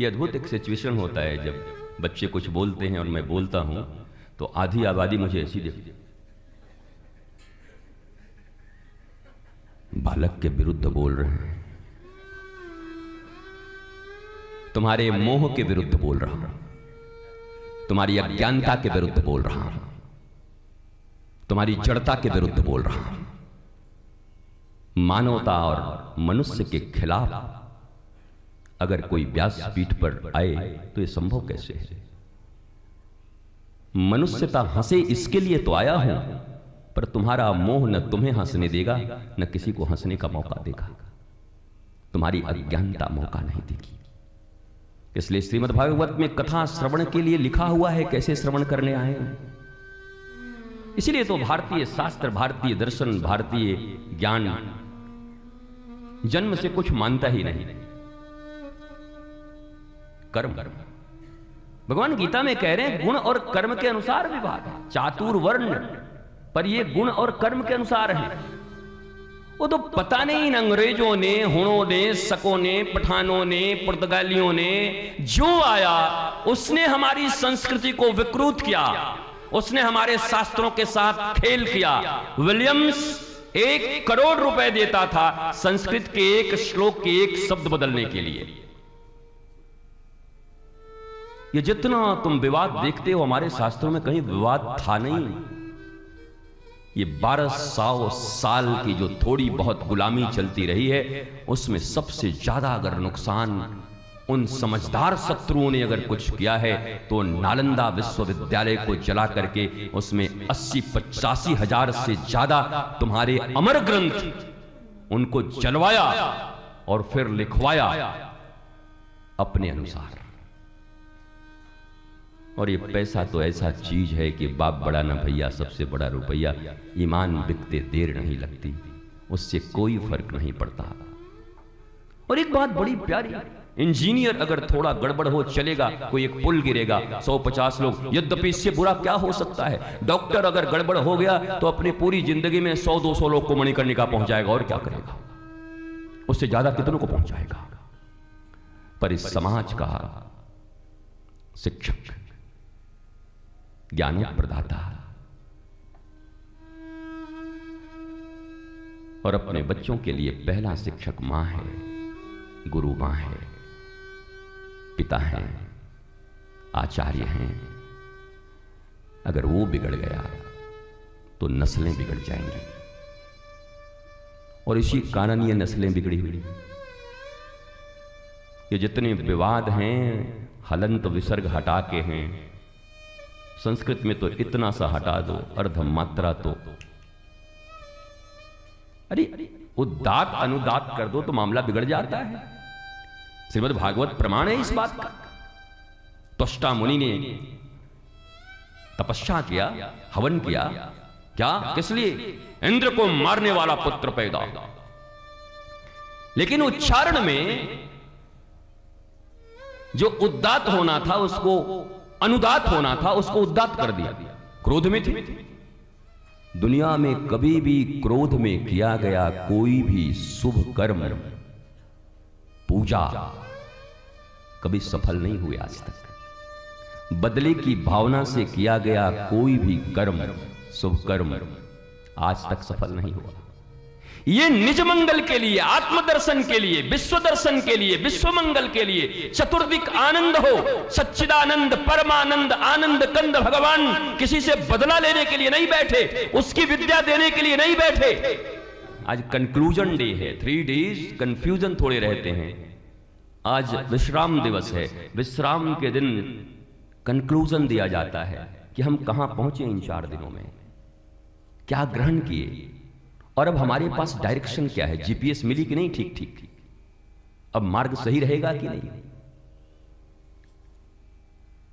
ये अद्भुत एक सिचुएशन होता है जब बच्चे कुछ बोलते हैं और मैं बोलता हूं तो आधी आबादी मुझे ऐसी देखती है, बालक के विरुद्ध बोल रहे हैं, तुम्हारे मोह के विरुद्ध बोल रहा हूं, तुम्हारी अज्ञानता के विरुद्ध बोल रहा हूं, तुम्हारी जड़ता के विरुद्ध बोल रहा हूं। मानवता और मनुष्य के खिलाफ अगर कोई व्यासपीठ पर आए तो यह संभव कैसे है? मनुष्यता हंसे इसके लिए तो आया हूं, पर तुम्हारा मोह न तुम्हें हंसने देगा न किसी को हंसने का मौका देगा। तुम्हारी अज्ञानता मौका नहीं देगी। इसलिए श्रीमद् भागवत में कथा श्रवण के लिए लिखा हुआ है, कैसे श्रवण करने आए हैं। इसीलिए तो भारतीय शास्त्र, भारतीय दर्शन, भारतीय ज्ञान जन्म से कुछ मानता ही नहीं। कर्म, भगवान गीता में कह रहे हैं गुण और कर्म के अनुसार विभाग है। चातुर्वर्ण, पर ये गुण और कर्म के अनुसार है। वो तो पता नहीं इन अंग्रेजों ने, हुणों ने, शकों ने, पठानों ने, पुर्तगालियों ने जो आया उसने हमारी संस्कृति को विकृत किया, उसने हमारे शास्त्रों के साथ खेल किया। विलियम्स 1 करोड़ रुपए देता था संस्कृत के एक श्लोक के एक शब्द बदलने के लिए। ये जितना तुम विवाद देखते हो, हमारे शास्त्रों में कहीं विवाद था नहीं। ये 1200 साल की जो थोड़ी बहुत गुलामी चलती रही है, उसमें सबसे ज्यादा अगर नुकसान उन समझदार शत्रुओं ने अगर कुछ किया है तो नालंदा विश्वविद्यालय को जला करके उसमें 80-85 हजार से ज्यादा तुम्हारे अमर ग्रंथ उनको जलवाया और फिर लिखवाया अपने अनुसार। और ये पैसा तो ऐसा चीज है कि बाप बड़ा न भैया, सबसे बड़ा रुपया। ईमान बिकते देर नहीं लगती, उससे कोई फर्क नहीं पड़ता। और एक बात बड़ी प्यारी, इंजीनियर अगर थोड़ा गड़बड़ हो चलेगा, कोई एक पुल गिरेगा, 150 लोग, यद्यपि इससे बुरा क्या हो सकता है। डॉक्टर अगर गड़बड़ हो गया तो अपनी पूरी जिंदगी में 100-200 लोग को मणिकर्णिका पहुंचाएगा, और क्या करेगा, उससे ज्यादा कितनों को पहुंचाएगा। पर इस समाज का शिक्षक, ज्ञान प्रदाता और अपने बच्चों के लिए पहला शिक्षक मां है, गुरु मां है, पिता हैं, आचार्य हैं। अगर वो बिगड़ गया तो नस्लें बिगड़ जाएंगी। और इसी कारण ये नस्लें बिगड़ी हुई। ये जितने विवाद हैं हलंत विसर्ग हटा के हैं। संस्कृत में तो इतना सा हटा दो, अर्ध मात्रा तो, अरे उदात अनुदात कर दो तो मामला बिगड़ जाता है। श्रीमद् भागवत प्रमाण है इस बात का। त्वष्टा मुनि ने तपस्या किया, हवन किया, क्या, किस लिए? इंद्र को मारने वाला पुत्र पैदा। लेकिन उच्चारण में जो उदात होना था उसको अनुदात होना था, उसको उदात कर दिया। क्रोध में थी। दुनिया में कभी भी क्रोध में किया गया कोई भी शुभ कर्म, पूजा कभी सफल नहीं हुए आज तक। बदले की भावना से किया गया कोई भी कर्म, शुभ कर्म आज तक सफल नहीं हुआ। ये निज मंगल के लिए, आत्मदर्शन के लिए, विश्व दर्शन के लिए, विश्व मंगल के लिए, चतुर्दिक आनंद हो, सच्चिदानंद, परमानंद, आनंद कंद भगवान किसी से बदला लेने के लिए नहीं बैठे, उसकी विद्या देने के लिए नहीं बैठे। आज कंक्लूजन डे है, 3 डेज कंफ्यूजन थोड़े रहते हैं। आज विश्राम दिवस है, विश्राम के दिन कंक्लूजन दिया जाता है कि हम कहां पहुंचे इन 4 दिनों में, क्या ग्रहण किए, और अब हमारे पास डायरेक्शन क्या है, जीपीएस मिली कि नहीं, ठीक ठीक, अब मार्ग सही रहेगा कि नहीं।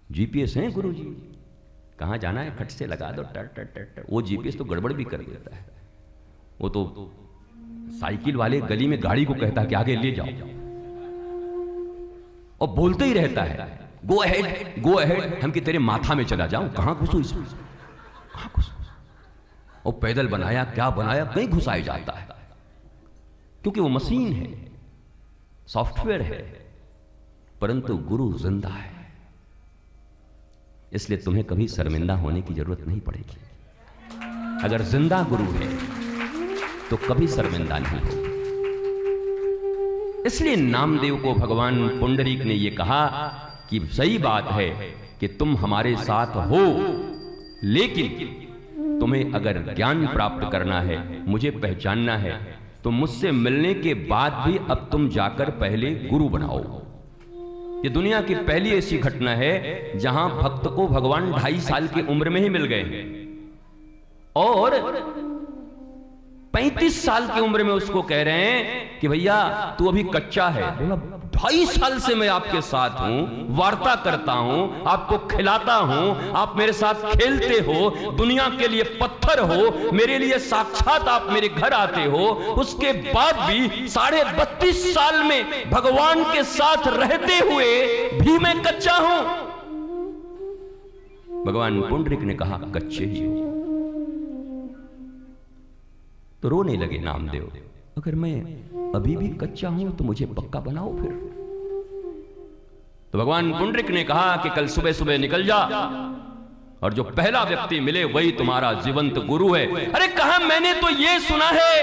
जीपीएस है गुरुजी, कहां जाना है खट से लगा दो, टर टर टर टर। वो जीपीएस तो गड़बड़ भी कर देता है। वो तो साइकिल वाले गली में गाड़ी को कहता है कि आगे ले जाओ, और बोलते ही रहता है गो अहेड गो अहेड। हम कि तेरे माथा में चला जाऊं, कहां घुसू इसमें, कहां घुसू। और पैदल बनाया, क्या बनाया, कहीं घुसाया जाता है, क्योंकि वो मशीन है, सॉफ्टवेयर है। परंतु गुरु जिंदा है, इसलिए तुम्हें कभी शर्मिंदा होने की जरूरत नहीं पड़ेगी। अगर जिंदा गुरु है तो कभी शर्मिंदा नहीं होगी। इसलिए नामदेव को भगवान पुंडरीक ने यह कहा कि सही बात है कि तुम हमारे साथ हो, लेकिन तुम्हें अगर ज्ञान प्राप्त करना है, मुझे पहचानना है, तो मुझसे मिलने के बाद भी अब तुम जाकर पहले गुरु बनाओ। ये दुनिया की पहली ऐसी घटना है जहां भक्त को भगवान 2.5 साल की उम्र में ही मिल गए और 35 साल की उम्र में उसको कह रहे हैं कि भैया तू अभी कच्चा है। 2.5 साल से मैं आपके साथ हूं, वार्ता करता हूं, आपको खिलाता हूं, आप मेरे साथ खेलते हो, दुनिया के लिए पत्थर हो, मेरे लिए साक्षात आप मेरे घर आते हो। उसके बाद भी 32.5 साल में भगवान के साथ रहते हुए भी मैं कच्चा हूं। भगवान पुंडरीक ने कहा कच्चे ही हो। तो रोने लगे नामदेव, अगर मैं अभी भी कच्चा हूं तो मुझे पक्का बनाओ फिर। तो भगवान पुंडरीक ने कहा कि कल सुबह सुबह निकल जा और जो पहला व्यक्ति मिले वही तुम्हारा जीवंत गुरु है। अरे कहा मैंने तो ये सुना है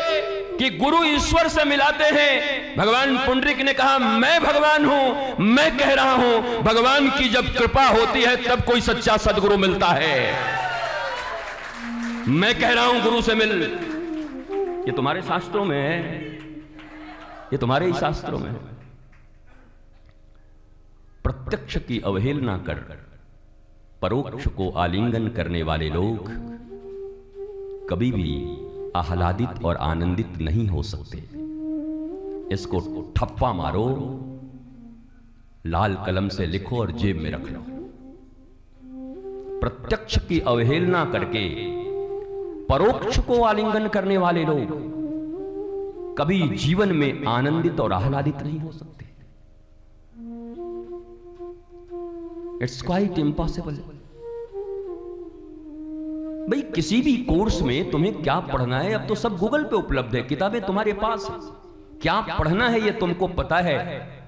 कि गुरु ईश्वर से मिलाते हैं। भगवान पुंडरीक ने कहा मैं भगवान हूं, मैं कह रहा हूं भगवान की जब कृपा होती है तब कोई सच्चा सदगुरु मिलता है। मैं कह रहा हूं गुरु से मिल। ये तुम्हारे शास्त्रों में है, ये तुम्हारे ही शास्त्रों में है। प्रत्यक्ष की अवहेलना कर परोक्ष को आलिंगन करने वाले लोग कभी भी आह्लादित और आनंदित नहीं हो सकते। इसको ठप्पा मारो, लाल कलम से लिखो और जेब में रख लो। प्रत्यक्ष की अवहेलना करके परोक्ष को आलिंगन करने वाले लोग कभी जीवन में आनंदित और आह्लादित नहीं हो सकते। It's quite impossible. भाई किसी भी कोर्स में तुम्हें क्या पढ़ना है अब तो सब गूगल पे उपलब्ध है, किताबें तुम्हारे पास है। क्या पढ़ना है ये तुमको पता है,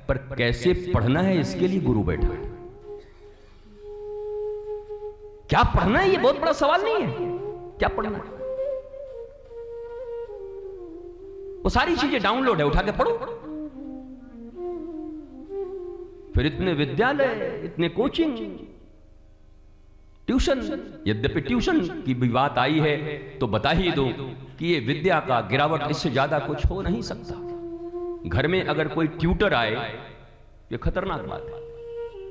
पर कैसे पढ़ना है इसके लिए गुरु बैठा है। क्या पढ़ना है ये बहुत बड़ा सवाल नहीं है। क्या पढ़ना है वो सारी चीजें डाउनलोड है, उठा के पढ़ो। फिर इतने विद्यालय, इतने कोचिंग, ट्यूशन। यद्यपि ट्यूशन की भी बात आई है तो बता ही दो कि ये विद्या का गिरावट, इससे ज्यादा कुछ हो नहीं सकता। घर में अगर कोई ट्यूटर आए ये खतरनाक बात है।